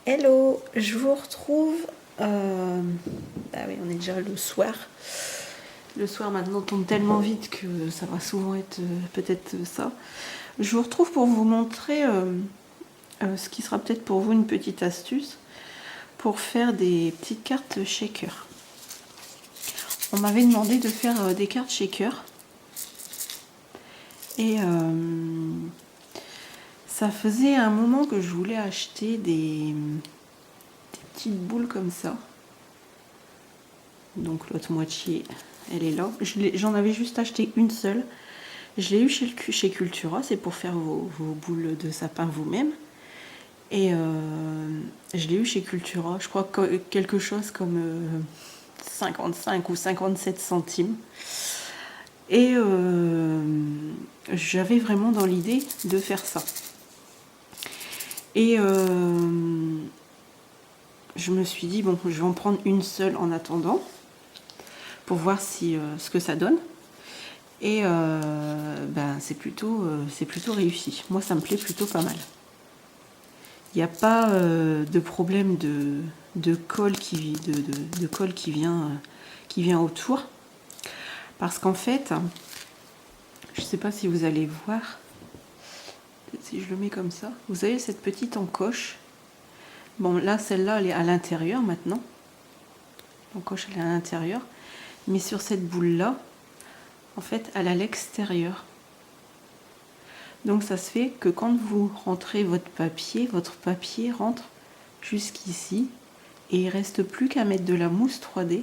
Hello, je vous retrouve. Ah oui, on est déjà le soir. Le soir maintenant tombe tellement vite que ça va souvent être peut-être ça. Je vous retrouve pour vous montrer ce qui sera peut-être pour vous une petite astuce pour faire des petites cartes shaker. On m'avait demandé de faire des cartes shaker et ça faisait un moment que je voulais acheter des petites boules comme ça. Donc l'autre moitié, elle est là. J'en avais juste acheté une seule. Je l'ai eu chez Cultura, c'est pour faire vos boules de sapin vous-même. Et je l'ai eu chez Cultura, je crois que quelque chose comme 55 ou 57 centimes. Et j'avais vraiment dans l'idée de faire ça. Et je me suis dit, bon, je vais en prendre une seule en attendant, pour voir si, ce que ça donne. Et c'est plutôt réussi. Moi, ça me plaît plutôt pas mal. Il n'y a pas de problème de colle de colle qui vient autour. Parce qu'en fait, je ne sais pas si vous allez voir, si je le mets comme ça, vous avez cette petite encoche. Bon, là, celle-là, elle est à l'intérieur maintenant. L'encoche, elle est à l'intérieur. Mais sur cette boule-là, en fait, elle est à l'extérieur. Donc ça se fait que quand vous rentrez votre papier rentre jusqu'ici et il ne reste plus qu'à mettre de la mousse 3D.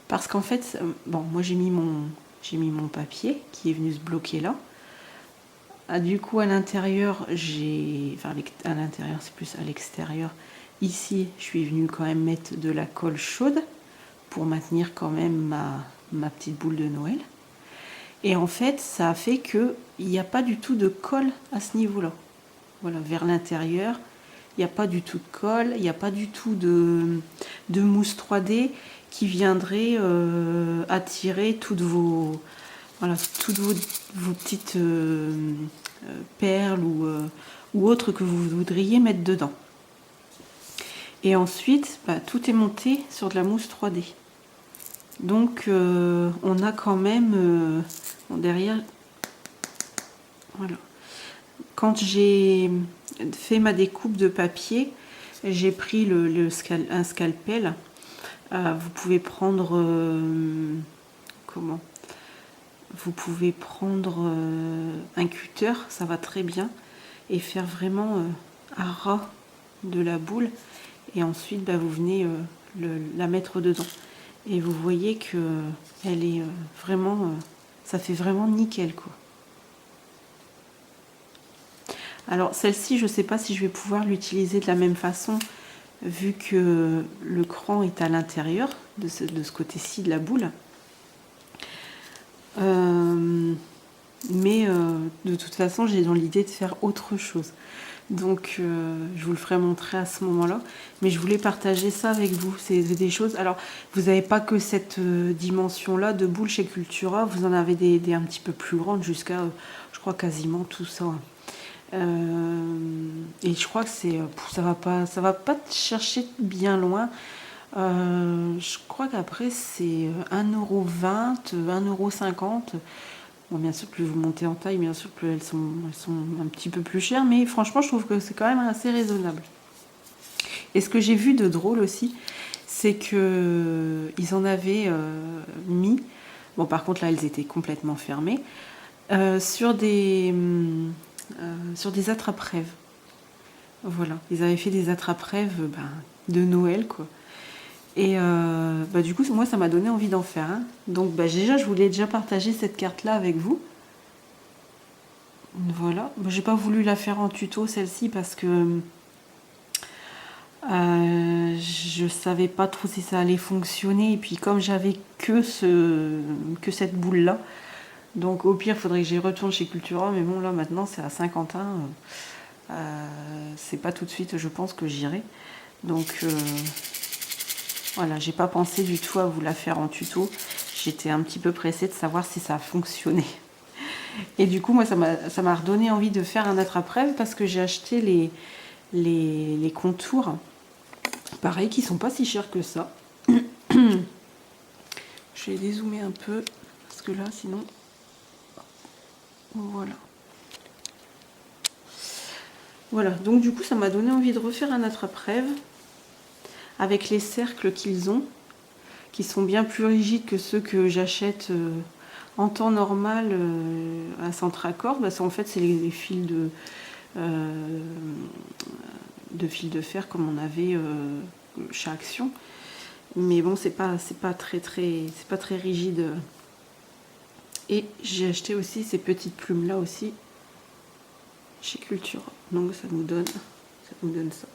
Parce qu'en fait, bon, moi j'ai mis mon papier qui est venu se bloquer là. Ah, du coup à l'intérieur, à l'intérieur c'est plus à l'extérieur. Ici, je suis venue quand même mettre de la colle chaude pour maintenir quand même ma petite boule de Noël. Et en fait, ça a fait qu'il n'y a pas du tout de colle à ce niveau-là. Voilà, vers l'intérieur, il n'y a pas du tout de colle, il n'y a pas du tout de mousse 3D qui viendrait attirer toutes vos petites perles ou autres que vous voudriez mettre dedans. Et ensuite, tout est monté sur de la mousse 3D. Donc on a quand même derrière, voilà. Quand j'ai fait ma découpe de papier, j'ai pris un scalpel. Vous pouvez prendre vous pouvez prendre un cutter, ça va très bien, et faire vraiment à ras de la boule. Et ensuite, vous venez la mettre dedans. Et vous voyez que elle est vraiment, ça fait vraiment nickel quoi. Alors celle-ci, je ne sais pas si je vais pouvoir l'utiliser de la même façon vu que le cran est à l'intérieur de ce côté-ci de la boule. Mais de toute façon, j'ai dans l'idée de faire autre chose. Donc je vous le ferai montrer à ce moment-là. Mais je voulais partager ça avec vous. C'est des choses. Alors, vous n'avez pas que cette dimension-là de boule chez Cultura. Vous en avez des un petit peu plus grandes jusqu'à, je crois, quasiment tout ça. Et je crois que ça va pas te chercher bien loin. Je crois qu'après c'est 1,20 €, 1,50 €. Bon, bien sûr, plus vous montez en taille, bien sûr, plus elles sont un petit peu plus chères, mais franchement, je trouve que c'est quand même assez raisonnable. Et ce que j'ai vu de drôle aussi, c'est que ils en avaient mis. Bon, par contre, là, elles étaient complètement fermées sur des attrape-rêves. Voilà, ils avaient fait des attrape-rêves de Noël, quoi. Et du coup, moi, ça m'a donné envie d'en faire un. Donc déjà, je voulais déjà partager cette carte-là avec vous. Voilà. J'ai pas voulu la faire en tuto, celle-ci, parce que je savais pas trop si ça allait fonctionner. Et puis, comme j'avais que cette boule-là, donc au pire, il faudrait que j'y retourne chez Cultura. Mais bon, là, maintenant, c'est à Saint-Quentin. C'est pas tout de suite, je pense, que j'irai. Donc... voilà, j'ai pas pensé du tout à vous la faire en tuto. J'étais un petit peu pressée de savoir si ça fonctionnait. Et du coup, moi, ça m'a redonné envie de faire un attrape-rêve parce que j'ai acheté les contours. Pareil, qui sont pas si chers que ça. Je vais dézoomer un peu, parce que là, sinon... Voilà. Voilà, donc du coup, ça m'a donné envie de refaire un attrape-rêve avec les cercles qu'ils ont, qui sont bien plus rigides que ceux que j'achète en temps normal à Centracorde. Parce qu'en fait, c'est les fils fil de fer comme on avait chez Action. Mais bon, c'est pas très rigide. Et j'ai acheté aussi ces petites plumes là aussi chez Cultura. Donc ça nous donne ça.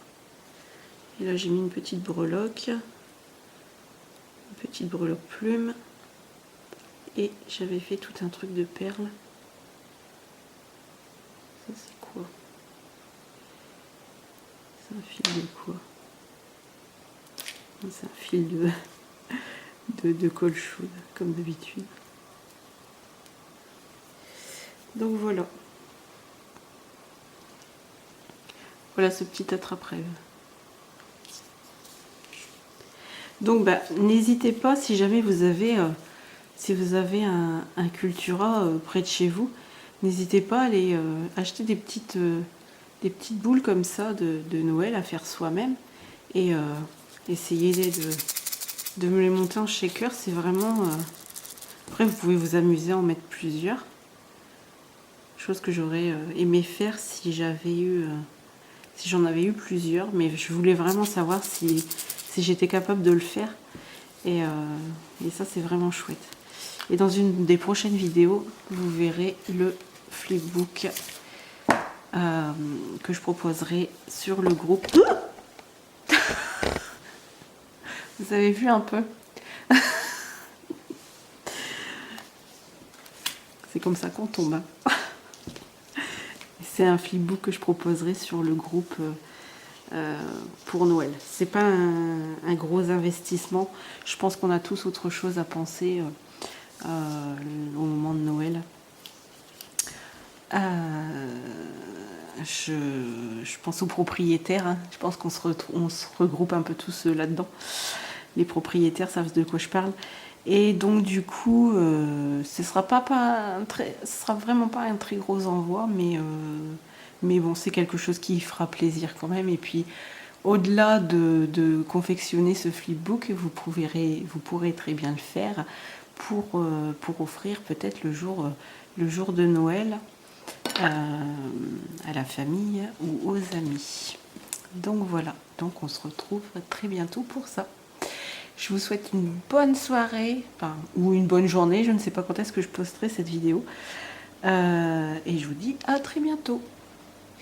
Et là j'ai mis une petite breloque plume. Et j'avais fait tout un truc de perles. Ça c'est quoi? C'est un fil de quoi? C'est un fil de colle chaude, comme d'habitude. Donc voilà. Voilà ce petit attrape-rêve. Donc bah, n'hésitez pas, si jamais vous avez un Cultura près de chez vous, n'hésitez pas à aller acheter des petites boules comme ça de Noël à faire soi-même et essayer de me les monter en shaker. C'est vraiment... Après, vous pouvez vous amuser à en mettre plusieurs. Chose que j'aurais aimé faire si j'en avais eu plusieurs, mais je voulais vraiment savoir si j'étais capable de le faire. Et ça, c'est vraiment chouette. Et dans une des prochaines vidéos, vous verrez le flipbook que je proposerai sur le groupe. Vous avez vu un peu? C'est comme ça qu'on tombe. C'est un flipbook que je proposerai sur le groupe pour Noël. C'est pas un gros investissement. Je pense qu'on a tous autre chose à penser au moment de Noël. Je pense aux propriétaires. Hein. Je pense qu'on se regroupe un peu tous là-dedans. Les propriétaires savent de quoi je parle. Et donc du coup, ce sera vraiment pas un très gros envoi, mais bon, c'est quelque chose qui fera plaisir quand même. Et puis, au-delà de confectionner ce flipbook, vous pourrez très bien le faire pour offrir peut-être le jour de Noël à la famille ou aux amis. Donc voilà, donc on se retrouve très bientôt pour ça. Je vous souhaite une bonne soirée, ou une bonne journée, je ne sais pas quand est-ce que je posterai cette vidéo. Et je vous dis à très bientôt.